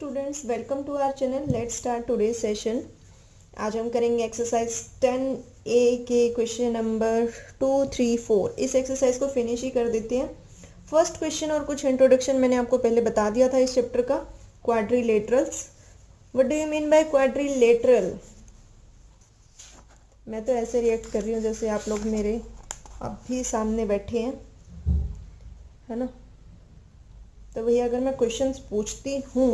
Students, welcome to our channel. Let's start today session. आज हम करेंगे एक्सरसाइज 10A के क्वेश्चन नंबर 2, 3, 4। इस एक्सरसाइज को फिनिश ही कर देते हैं। फर्स्ट क्वेश्चन और कुछ इंट्रोडक्शन मैंने आपको पहले बता दिया था इस चैप्टर का। Quadrilaterals, what do you mean by quadrilateral? मैं तो ऐसे रिएक्ट कर रही हूँ जैसे आप लोग मेरे अभी सामने बैठे हैं, है ना। तो भैया अगर मैं क्वेश्चंस पूछती हूँ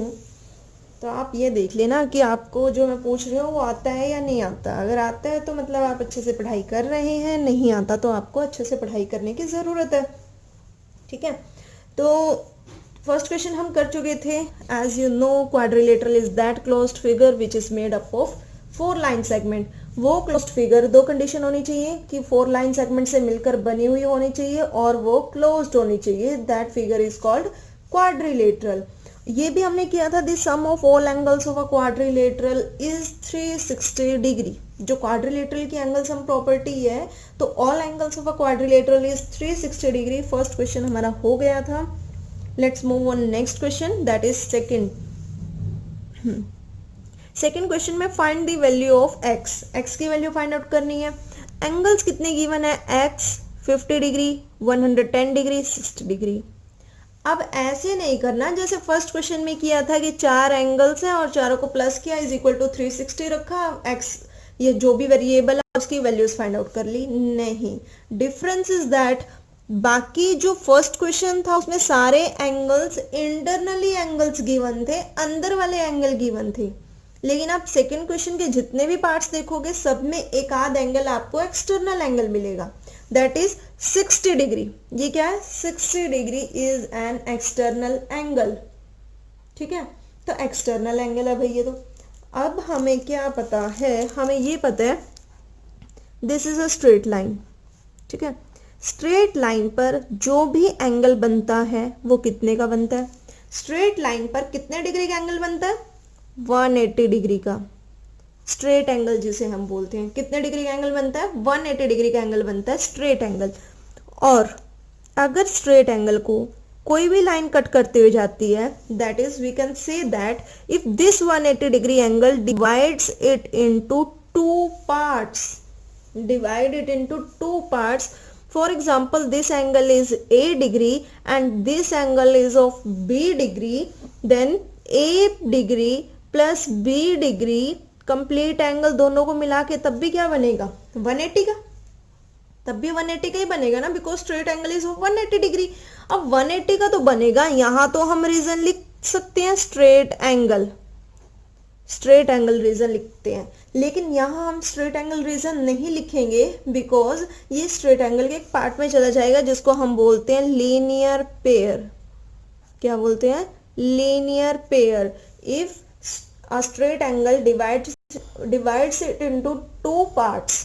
तो आप ये देख लेना कि आपको जो मैं पूछ रही हूँ वो आता है या नहीं आता। अगर आता है तो मतलब आप अच्छे से पढ़ाई कर रहे हैं, नहीं आता तो आपको अच्छे से पढ़ाई करने की ज़रूरत है। ठीक है, तो फर्स्ट क्वेश्चन हम कर चुके थे। As you know, quadrilateral is that closed figure which is made up of 4 line segment. वो क्लोज्ड फिगर, दो कंडीशन होनी चाहिए कि 4 लाइन सेगमेंट से मिलकर बनी हुई होनी चाहिए और वो क्लोज्ड होनी चाहिए। That figure is called quadrilateral. ये भी हमने किया था, the sum of all angles of a quadrilateral is 360 degree. जो क्वाड्रिलेटरल की एंगल सम प्रॉपर्टी है, तो all angles of a quadrilateral is 360 degree. First question हमारा हो गया था। Let's move on next question, that is second. Second question में find the value of X. X की वैल्यू फाइंड आउट करनी है। एंगल्स कितने गिवन है? X 50 degree, 110 degree, 60 degree. अब ऐसे नहीं करना जैसे फर्स्ट क्वेश्चन में किया था कि 4 एंगल्स हैं और चारों को प्लस किया इज इक्वल टू 360 रखा, एक्स ये जो भी वेरिएबल है उसकी वैल्यूज फाइंड आउट कर ली। नहीं, डिफरेंस इज दैट बाकी जो फर्स्ट क्वेश्चन था उसमें सारे एंगल्स इंटरनली एंगल्स गिवन थे, अंदर वाले एंगल गिवन थे। लेकिन आप सेकेंड क्वेश्चन के जितने भी पार्ट्स देखोगे सब में एक आध एंगल आपको एक्सटर्नल एंगल मिलेगा, दैट इज 60 डिग्री। ये क्या है? 60 degree is an external angle. ठीक है, तो एक्सटर्नल एंगल है भाई ये। तो अब हमें क्या पता है? हमें ये पता है this is a straight line. ठीक है, स्ट्रेट लाइन पर जो भी एंगल बनता है वो कितने का बनता है? स्ट्रेट लाइन पर कितने डिग्री का एंगल बनता है? 180 डिग्री का। स्ट्रेट एंगल जिसे हम बोलते हैं, कितने डिग्री का एंगल बनता है? 180 डिग्री का एंगल बनता है स्ट्रेट एंगल। और अगर स्ट्रेट एंगल को कोई भी लाइन कट करते हुए जाती है, that is we can say that if this 180 degree angle divides it into 2 parts, divide it into 2 parts. For example, this angle is A degree and this angle is of B degree, then A degree plus B degree complete angle दोनों को मिला के तब भी क्या बनेगा? 180 का। तब भी 180 का ही बनेगा ना, because straight angle is 180 degree. अब 180 का तो बनेगा। यहां तो हम रीजन लिख सकते हैं straight angle, straight angle reason लिखते हैं, लेकिन यहाँ हम स्ट्रेट एंगल रीजन नहीं लिखेंगे बिकॉज ये स्ट्रेट एंगल के एक पार्ट में चला जाएगा जिसको हम बोलते हैं लीनियर पेयर। क्या बोलते हैं? Linear pair. If a straight angle divides it into 2 parts,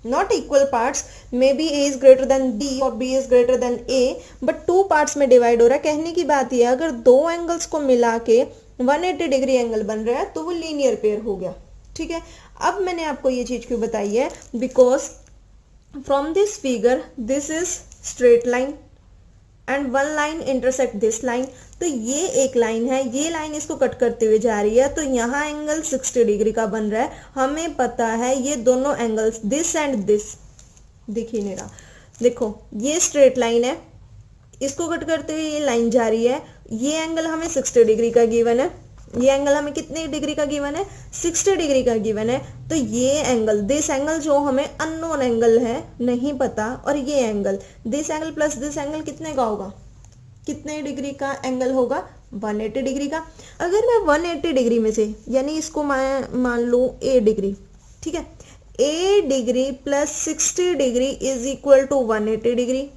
not equal parts, maybe A is greater than B और B is greater than A, but 2 parts में डिवाइड हो रहा है। कहने की बात यह है अगर दो एंगल्स को मिला के 180 डिग्री एंगल बन रहा है तो वो लीनियर पेयर हो गया। ठीक है, अब मैंने आपको ये चीज क्यों बताई है? Because from this figure this is straight line and one line intersect this line. तो ये एक लाइन है, ये लाइन इसको कट करते हुए जा रही है, तो यहाँ एंगल 60 डिग्री का बन रहा है। हमें पता है ये दोनों एंगल्स दिस एंड दिस दिख ही नहीं रहा। देखो ये स्ट्रेट लाइन है, इसको कट करते हुए ये लाइन जा रही है। ये एंगल हमें 60 डिग्री का गिवन है, ये एंगल हमें कितने डिग्री का गिवन है? 60 डिग्री का गिवन है। तो ये एंगल, दिस एंगल जो हमें अननोन एंगल है, नहीं पता, और ये angle this angle plus this angle कितने का होगा? कितने डिग्री का एंगल होगा? 180 डिग्री का। अगर मैं 180 डिग्री में से, यानी इसको मान लो A डिग्री, ठीक है, A degree plus 60 degree is equal to 180 degree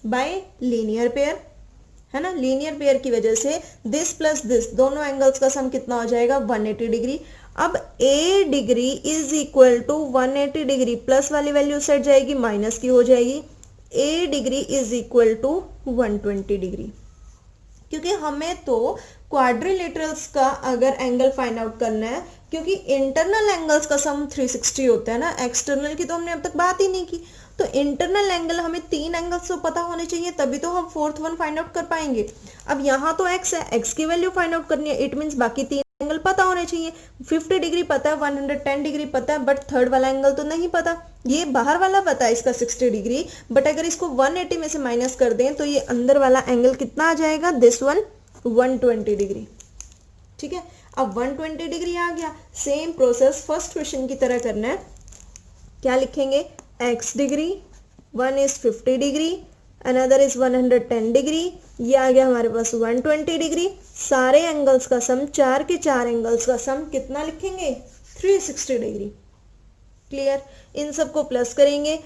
by linear pair, है ना। लीनियर पेयर की वजह से दिस प्लस दिस दोनों एंगल्स का सम कितना हो जाएगा? 180 डिग्री। अब A degree is equal to 180 degree, plus वाली वैल्यू सेट जाएगी, माइनस की हो जाएगी। A degree is equal to 120 degree. क्योंकि हमें तो क्वाड्रिलेटरल्स का अगर एंगल फाइंड आउट करना है, क्योंकि इंटरनल एंगल्स का सम 360 होता है ना, एक्सटर्नल की तो हमने अब तक बात ही नहीं की। तो इंटरनल एंगल हमें 3 एंगल्स तो पता होने चाहिए, तभी तो हम फोर्थ वन फाइंड आउट कर पाएंगे। अब यहाँ तो x है, x की वैल्यू फाइंड आउट करनी है, इट मीन्स बाकी 3 एंगल पता होने चाहिए। 50 डिग्री पता है, 110 डिग्री पता है, बट थर्ड वाला एंगल तो नहीं पता। ये बाहर वाला पता है इसका 60 डिग्री, बट अगर इसको 180 में से माइनस कर दें तो ये अंदर वाला एंगल कितना आ जाएगा, दिस वन 120 डिग्री। ठीक है, अब 120 डिग्री आ गया। सेम प्रोसेस फर्स्ट क्वेश्चन की तरह करना है। क्या लिखेंगे, x degree, one is 50 degree, another is 110 degree, ये आ गया हमारे पास 120 डिग्री। सारे एंगल्स का सम, चार के चार एंगल्स का सम कितना लिखेंगे, 360 डिग्री। क्लियर, इन सबको प्लस करेंगे,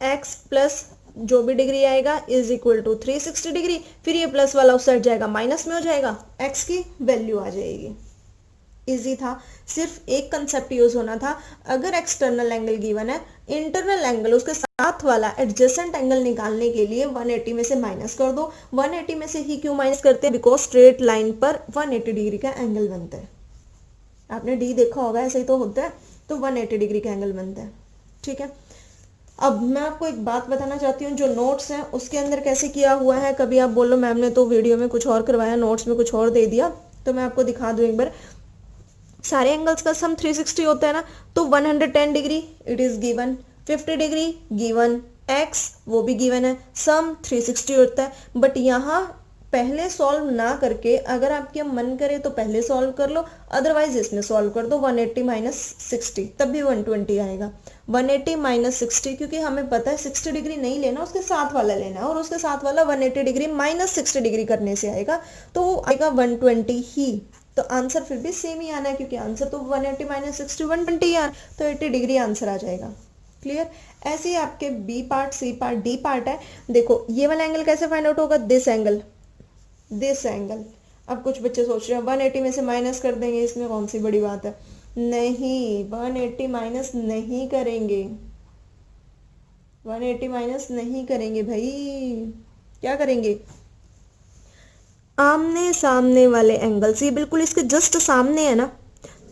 x प्लस जो भी डिग्री आएगा इज इक्वल टू 360 डिग्री। फिर ये प्लस वाला उस साइड जाएगा, माइनस में हो जाएगा, x की वैल्यू आ जाएगी। इजी था, सिर्फ एक कंसेप्ट यूज होना था। अगर एक्सटर्नल एंगल गिवन है, इंटरनल एंगल उसके साथ वाला एडजेसेंट एंगल निकालने के लिए 180 में से माइनस कर दो। 180 में से ही क्यों माइनस करते हैं, बिकॉज स्ट्रेट लाइन पर 180 डिग्री का एंगल बनता है। आपने डी देखा होगा, ऐसे ही तो होता है, तो 180 डिग्री का एंगल बनता है। ठीक है, अब मैं आपको एक बात बताना चाहती हूँ, जो नोट्स हैं उसके अंदर कैसे किया हुआ है। कभी आप बोलो मैम ने तो वीडियो में कुछ और करवाया, नोट्स में कुछ और दे दिया, तो मैं आपको दिखा दूँ एक बार। सारे एंगल्स का सम 360 होता है ना, तो 110 degree it is given, 50 degree given, x वो भी गिवन है, सम 360 होता है। बट यहाँ पहले सॉल्व ना करके, अगर आपके मन करे तो पहले सॉल्व कर लो, अदरवाइज इसमें सॉल्व कर दो। 180 माइनस 60 तब भी 120 आएगा। 180 माइनस 60, क्योंकि हमें पता है 60 डिग्री नहीं लेना, उसके साथ वाला लेना है, और उसके साथ वाला 180 डिग्री माइनस 60 डिग्री करने से आएगा, तो वो आएगा 120 ही। तो आंसर फिर भी सेम ही आना है, क्योंकि आंसर तो 180 माइनस 60 120 यार, तो 80 डिग्री आंसर आ जाएगा। क्लियर, ऐसे ही आपके B part, C part, D part है। देखो ये वाला एंगल कैसे फाइंड आउट होगा, दिस एंगल, दिस एंगल। अब कुछ बच्चे सोच रहे हैं 180 में से माइनस कर देंगे, इसमें कौन सी बड़ी बात है। नहीं, 180 माइनस नहीं करेंगे, 180 माइनस नहीं करेंगे भाई। क्या करेंगे, आमने सामने वाले एंगल्स, ये बिल्कुल इसके जस्ट सामने है ना,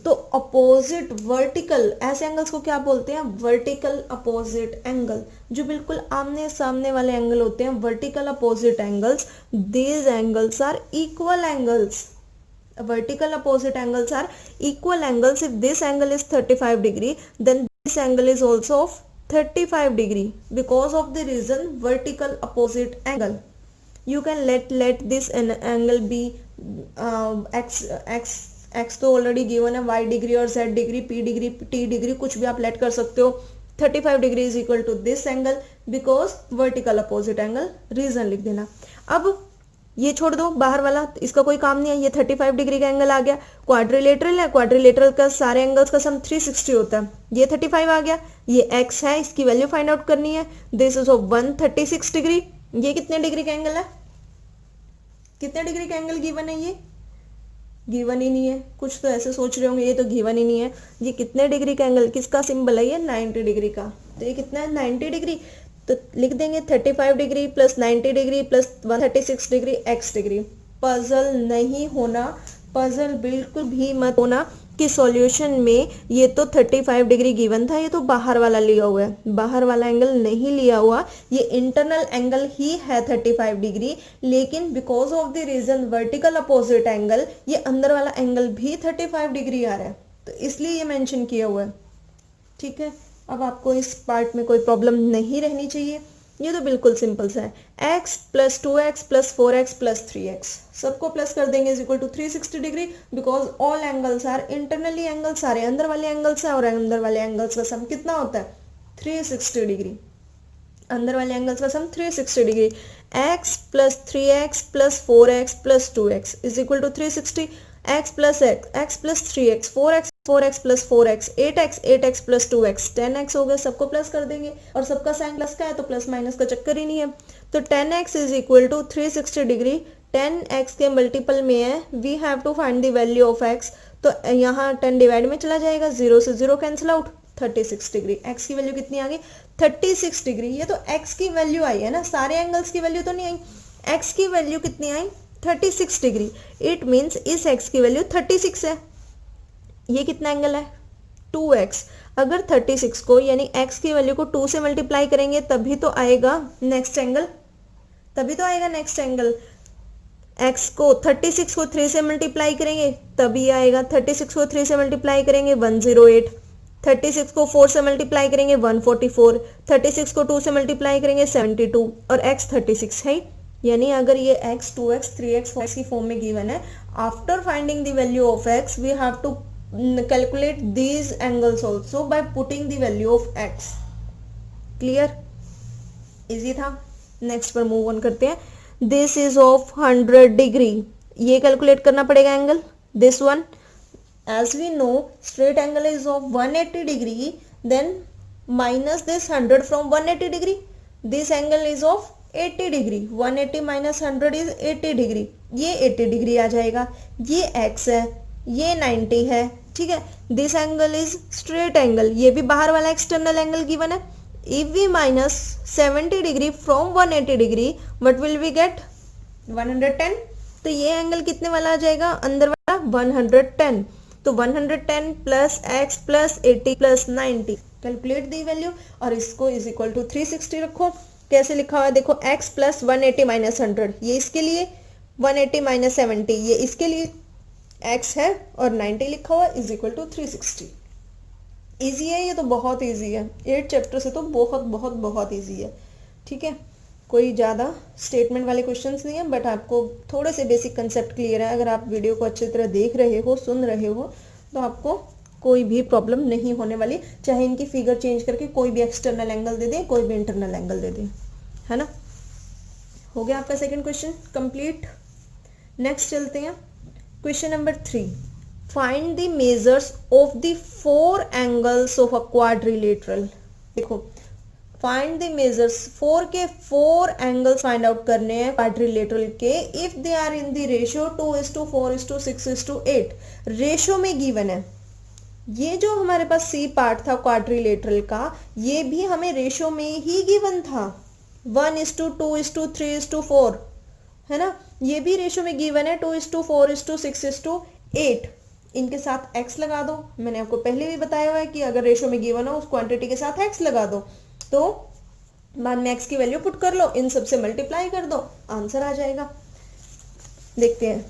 तो अपोजिट वर्टिकल, ऐसे एंगल्स को क्या बोलते हैं, वर्टिकल अपोजिट एंगल। जो बिल्कुल आमने सामने वाले एंगल होते हैं, vertical opposite angles, these angles are equal angles. vertical opposite angles are equal angles. If this angle is 35 degree, then this angle is also of 35 degree, because of the reason vertical opposite angle. You can let this angle be x तो already given है, y degree और z degree, p degree, t degree, कुछ भी आप let कर सकते हो। 35 degree is equal to this angle, because vertical opposite angle, reason लिख देना। अब ये छोड़ दो, बाहर वाला इसका कोई काम नहीं है, ये 35 डिग्री का एंगल आ गया। क्वाड्रिलेटरल है, क्वाड्रिलेटरल का सारे एंगल्स का सम 360 होता है, ये 35 आ गया। ये x है, इसकी वैल्यू फाइंड आउट करनी है, दिस इज ऑफ 136 डिग्री। ये कितने डिग्री का एंगल है, कितने डिग्री का एंगल गिवन है, ये गिवन ही नहीं है। कुछ तो ऐसे सोच रहे होंगे ये तो गिवन ही नहीं है। ये कितने डिग्री का एंगल, किसका सिंबल है, ये 90 डिग्री का। तो ये कितना है, 90 डिग्री। तो लिख देंगे 35 degree plus 90 degree plus 136 degree x degree. Puzzle नहीं होना, पजल बिल्कुल भी मत होना कि सॉल्यूशन में ये तो 35 डिग्री गिवन था, ये तो बाहर वाला लिया हुआ है। बाहर वाला एंगल नहीं लिया हुआ, ये इंटरनल एंगल ही है 35 डिग्री, लेकिन because of the reason vertical opposite angle, ये अंदर वाला एंगल भी 35 डिग्री आ रहा है, तो इसलिए ये मेंशन किया हुआ है। ठीक है, अब आपको इस पार्ट में कोई प्रॉब्लम नहीं रहनी चाहिए, ये तो बिल्कुल सिंपल सा है। x plus 2x plus 4x plus 3x, सबको प्लस कर देंगे is equal to 360 degree, because all angles are internally angle, सारे अंदर वाले एंगल्स हैं, और अंदर वाले एंगल्स का सम कितना होता है, 360 डिग्री। अंदर वाले एंगल्स का sum 360 degree. x plus 3x plus 4x plus 2x is equal to 360, x plus 3x, 4x plus 4x, 8x plus 2x, 10x हो गया, सबको प्लस कर देंगे, और सबका साइन प्लस का है तो प्लस माइनस का चक्कर ही नहीं है। तो 10x is equal to 360 degree, 10x के मल्टीपल में है, we have to find the value of x। तो यहाँ 10 डिवाइड में चला जाएगा, 0 से 0 कैंसिल आउट, 36 डिग्री। x की वैल्यू कितनी आ गई, 36 डिग्री। ये तो x की वैल्यू आई है ना, सारे एंगल्स की वैल्यू तो नहीं आई। x की वैल्यू कितनी आई, 36 डिग्री। इट मीन्स इस x की वैल्यू 36 है। ये कितना एंगल है, 2x। अगर 36 को यानी x की वैल्यू को 2 से मल्टीप्लाई करेंगे तभी तो आएगा नेक्स्ट एंगल, तभी तो आएगा नेक्स्ट एंगल। x को 36 को 3 से मल्टीप्लाई करेंगे तभी आएगा, 36 को 3 से मल्टीप्लाई करेंगे 108, 36 को 4 से मल्टीप्लाई करेंगे 144, 36 को 2 से मल्टीप्लाई करेंगे 72 और x 36 है। यानी अगर ये x 2x 3x 4x की फॉर्म में गिवन है, after finding the value of x we have to calculate these angles also by putting the value of x। Clear, easy था। नेक्स्ट पर मूव ऑन करते हैं। दिस इज ऑफ 100 डिग्री, ये calculate करना पड़ेगा angle, this one. As we know, straight angle is of 180 degree, then minus this 100 from 180 degree. This angle is of 80 degree. 180 minus 100 is 80 degree. ये 80 degree आ जाएगा। ये x है, ये 90 है, ठीक है। This angle is straight angle, ये भी बाहर वाला external angle given है। If we minus 70 degree from 180 degree, what will we get? 110। तो ये एंगल कितने वाला आ जाएगा? अंदर वाला 110। तो 110 plus x plus 80 plus 90, calculate the value और इसको इज इक्वल टू 360 रखो। कैसे लिखा हुआ है देखो, x प्लस 180 माइनस 100, ये इसके लिए, 180 माइनस 70 ये इसके लिए, x है और 90 लिखा हुआ इज इक्वल टू 360। इजी है ये तो, बहुत इजी है, 8 चैप्टर से तो बहुत बहुत बहुत इजी है, ठीक है। कोई ज़्यादा स्टेटमेंट वाले क्वेश्चंस नहीं है, बट आपको थोड़े से बेसिक कंसेप्ट क्लियर है। अगर आप वीडियो को अच्छी तरह देख रहे हो, सुन रहे हो, तो आपको कोई भी प्रॉब्लम नहीं होने वाली, चाहे इनकी फिगर चेंज करके कोई भी एक्सटर्नल एंगल दे दें, कोई भी इंटरनल एंगल दे दें, है ना। हो गया आपका सेकंड क्वेश्चन कंप्लीट। नेक्स्ट चलते हैं question number 3। Find the measures of the 4 angles of a quadrilateral. देखो, फाइंड द मेजर्स, 4 के 4 एंगल्स फाइंड आउट करने हैं क्वाड्रिलेटरल के, if they are in the ratio 2:4:6:8। Ratio में गिवन है। ये जो हमारे पास सी पार्ट था क्वाड्रिलेटरल का, ये भी हमें रेशियो में ही गिवन था, 1:2:3:4, है ना। ये भी रेशियो में गिवन है 2:4:6:8। इनके साथ x लगा दो। मैंने आपको पहले भी बताया हुआ है कि अगर रेशियो में गिवन हो उस क्वांटिटी के साथ x लगा दो, तो बाद में x की वैल्यू पुट कर लो, इन सबसे मल्टीप्लाई कर दो, आंसर आ जाएगा। देखते हैं,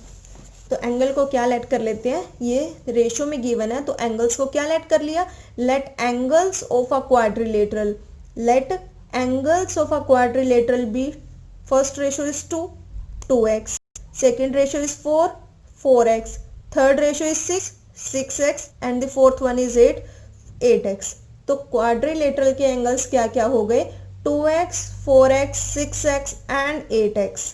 तो एंगल को क्या लेट कर लेते हैं, ये रेशियो में गिवन है तो एंगल्स को क्या लेट कर लिया, let angles of a quadrilateral, let angles of a quadrilateral be, first ratio is 2x, second ratio is 4x, third ratio is 6x and the fourth one is 8x। तो quadrilateral के angles क्या क्या हो गए, 2x, 4x, 6x and 8x।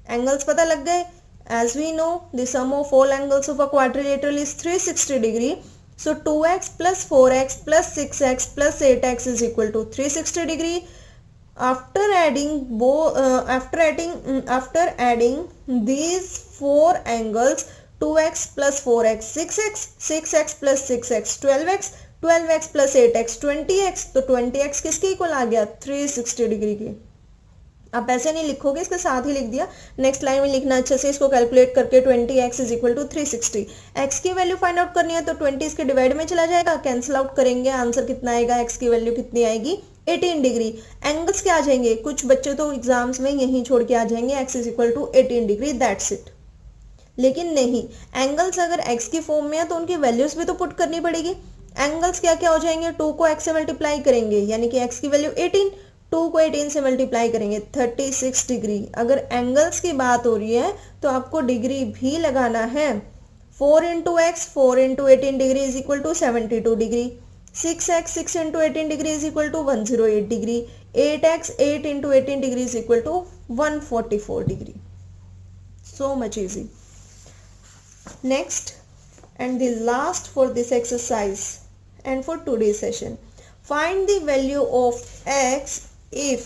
Angles पता लग गए। As we know the sum of all angles of a quadrilateral is 360 degree, so 2x plus 4x plus 6x plus 8x is equal to 360 degree. after adding these 4 angles, 2x plus 4x 6x, 6x plus 6x 12x, 12x plus 8x 20x। तो 20x किसके equal आ गया, 360 degree की। आप ऐसे नहीं लिखोगे, इसके साथ ही लिख दिया। नेक्स्ट लाइन में लिखना अच्छे से, इसको कैलकुलेट करके 20x is equal to 360। x की वैल्यू फाइंड आउट करनी है तो 20 इसके डिवाइड में चला जाएगा, कैंसिल आउट करेंगे, आंसर कितना आएगा, x की वैल्यू कितनी आएगी, 18 डिग्री। एंगल्स क्या आ जाएंगे, कुछ बच्चे तो एग्जाम्स में यहीं छोड़ के आ जाएंगे x is equal to 18 degree, that's it. लेकिन नहीं, एंगल्स अगर x की फॉर्म में है तो उनकी वैल्यूज भी तो पुट करनी पड़ेगी। एंगल्स क्या क्या हो जाएंगे, 2 को x से मल्टीप्लाई करेंगे यानी कि x की वैल्यू 18, 2 को 18 से मल्टीप्लाई करेंगे 36 डिग्री। अगर एंगल्स की बात हो रही है तो आपको डिग्री भी लगाना है। 4 into x 4 into 18 degree is equal to 72 degree, 6x 6 into 18 degree is equal to 108 degree, 8x 8 into 18 degree is equal to 144 degree. So much easy. Next and the last for this exercise and for today's session, find the value of x if,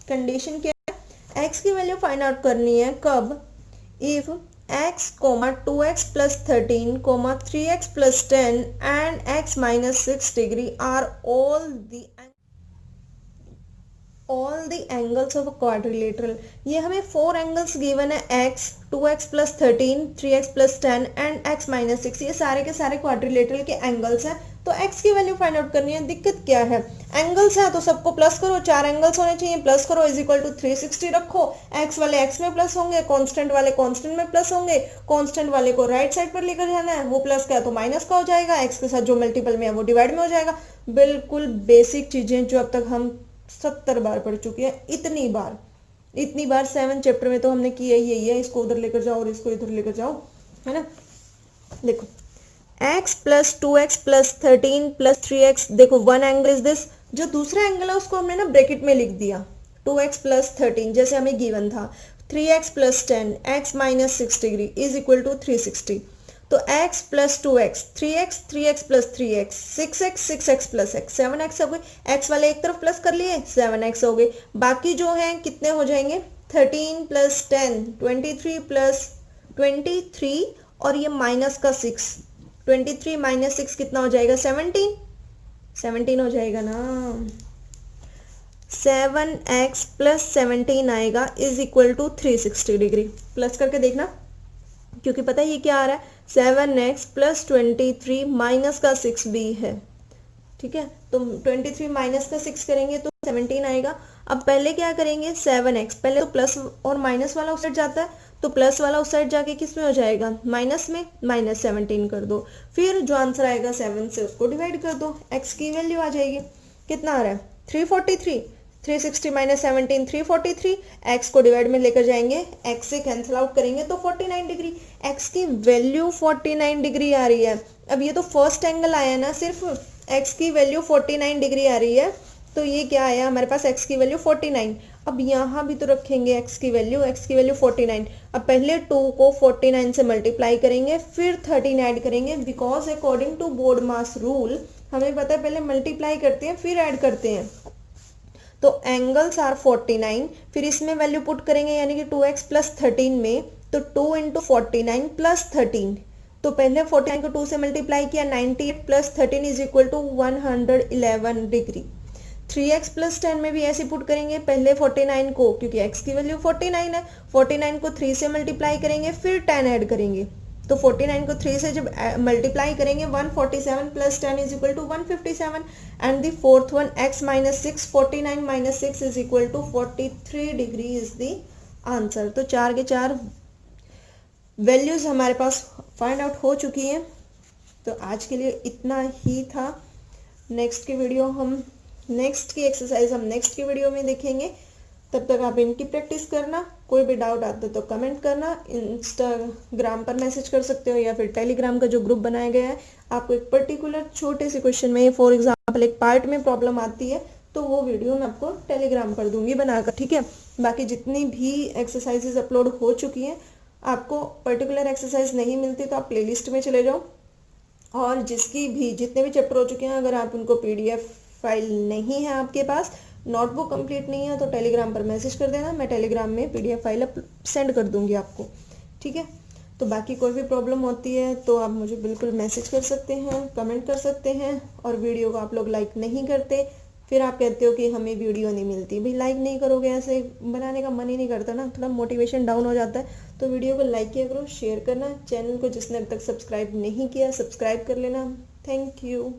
condition क्या है, x की value find out करनी है कब, if x, 2x plus 13, 3x plus 10 and x minus 6 degree are all the angles of a quadrilateral। ये हमें 4 angles given है, x, 2x plus 13, 3x plus 10 and x minus 6। ये सारे के सारे क्वाड्रिलेटरल के एंगल्स हैं तो x की वैल्यू फाइंड आउट करनी है। दिक्कत क्या है, एंगल्स है तो सबको प्लस करो, 4 एंगल्स होने चाहिए, प्लस करो इज इक्वल टू 360 रखो, x वाले x में प्लस होंगे, कांस्टेंट वाले कांस्टेंट में प्लस होंगे, कांस्टेंट वाले को राइट साइड पर लेकर जाना है, वो प्लस का है तो माइनस का हो जाएगा, x के साथ जो मल्टीपल में है वो डिवाइड में हो जाएगा। बिल्कुल बेसिक चीजें जो अब तक हम 70 बार पढ़ चुके हैं, इतनी बार 7 चैप्टर में तो हमने किया ही यही है, इसको उधर लेकर जाओ और इसको इधर लेकर जाओ, है ना। देखो x plus 2x plus 13 plus 3x, देखो वन एंगल इज दिस, जो दूसरा एंगल है उसको हमने ना ब्रैकेट में लिख दिया, 2x प्लस 13 जैसे हमें गिवन था, 3x plus 10 x minus 6 degree is equal to 360। तो x plus 2x 3x 3x plus 3x 6x 6x plus x 7x हो गए, x वाले एक तरफ प्लस कर लिए 7x हो गए, बाकी जो हैं कितने हो जाएंगे 13 प्लस 10 23 प्लस 23 और ये माइनस का 6, 23 माइनस 6 कितना हो जाएगा 17 हो जाएगा ना। 7x प्लस 17 आएगा is equal to 360 degree. Plus करके देखना क्योंकि पता है ये क्या आ रहा है 7x प्लस 23 माइनस का 6 भी है, ठीक है। तो 23 माइनस का 6 करेंगे तो 17 आएगा। अब पहले क्या करेंगे 7x, पहले तो प्लस और माइनस वाला उस साइड जाता है, तो प्लस वाला उस साइड जाके किस में हो जाएगा माइनस में, माइनस 17 कर दो, फिर जो आंसर आएगा 7 से उसको डिवाइड कर दो, x की वैल्यू आ जाएगी, कितना आ रहा है 343, 360 माइनस 17 343, x को डिवाइड में लेकर जाएंगे, x से कैंसिल आउट करेंगे तो 49 डिग्री, x की वैल्यू 49 डिग्री आ रही है। अब ये तो फर्स्ट एंगल आया ना, सिर्फ x की वैल्यू 49 डिग्री आ रही है, तो ये क्या आया हमारे पास x की वैल्यू 49। अब यहाँ भी तो रखेंगे x की वैल्यू 49। अब पहले 2 को 49 से मल्टीप्लाई करेंगे, फिर 13 ऐड करेंगे, because according to BODMAS rule हमें पता है पहले मल्टीप्लाई करते हैं फिर ऐड करते हैं। तो एंगल्स आर 49, फिर इसमें वैल्यू पुट करेंगे यानी कि 2x प्लस 13 में, तो 2 इंटू 49 प्लस 13, तो पहले 49 को 2 से मल्टीप्लाई किया, 98 plus 13 is equal to 111 degree. 3x plus 10 में भी ऐसे पुट करेंगे, पहले 49 को, क्योंकि x की वैल्यू 49 है, 49 को 3 से मल्टीप्लाई करेंगे फिर 10 ऐड करेंगे, तो 49 को 3 से जब मल्टीप्लाई करेंगे 147 plus 10 is equal to 157, and the fourth one x minus 6, 49 minus 6 is equal to 43 degree is the answer. तो 4 के 4 वैल्यूज हमारे पास फाइंड आउट हो चुकी हैं। तो आज के लिए इतना ही था। नेक्स्ट की एक्सरसाइज हम नेक्स्ट की वीडियो में देखेंगे। तब तक आप इनकी प्रैक्टिस करना, कोई भी डाउट आता तो कमेंट करना, इंस्टाग्राम पर मैसेज कर सकते हो या फिर टेलीग्राम का जो ग्रुप बनाया गया है, आपको एक पर्टिकुलर छोटे से क्वेश्चन में फॉर एग्जांपल एक पार्ट में प्रॉब्लम आती है तो वो वीडियो मैं आपको टेलीग्राम पर दूंगी बनाकर, ठीक है। बाकी जितनी भी एक्सरसाइजेज अपलोड हो चुकी हैं, आपको पर्टिकुलर एक्सरसाइज नहीं मिलती तो आप प्लेलिस्ट में चले जाओ, और जितने भी चैप्टर हो चुके हैं अगर आप उनको PDF फाइल नहीं है आपके पास, नोटबुक कंप्लीट नहीं है, तो टेलीग्राम पर मैसेज कर देना, मैं टेलीग्राम में PDF फाइल सेंड कर दूंगी आपको, ठीक है। तो बाकी कोई भी प्रॉब्लम होती है तो आप मुझे बिल्कुल मैसेज कर सकते हैं, कमेंट कर सकते हैं। और वीडियो को आप लोग लाइक नहीं करते, फिर आप कहते हो कि हमें वीडियो नहीं मिलती, भाई लाइक नहीं करोगे ऐसे बनाने का मन ही नहीं करता ना, थोड़ा मोटिवेशन डाउन हो जाता है। तो वीडियो को लाइक किया करो, शेयर करना, चैनल को जिसने अब तक सब्सक्राइब नहीं किया सब्सक्राइब कर लेना। Thank you.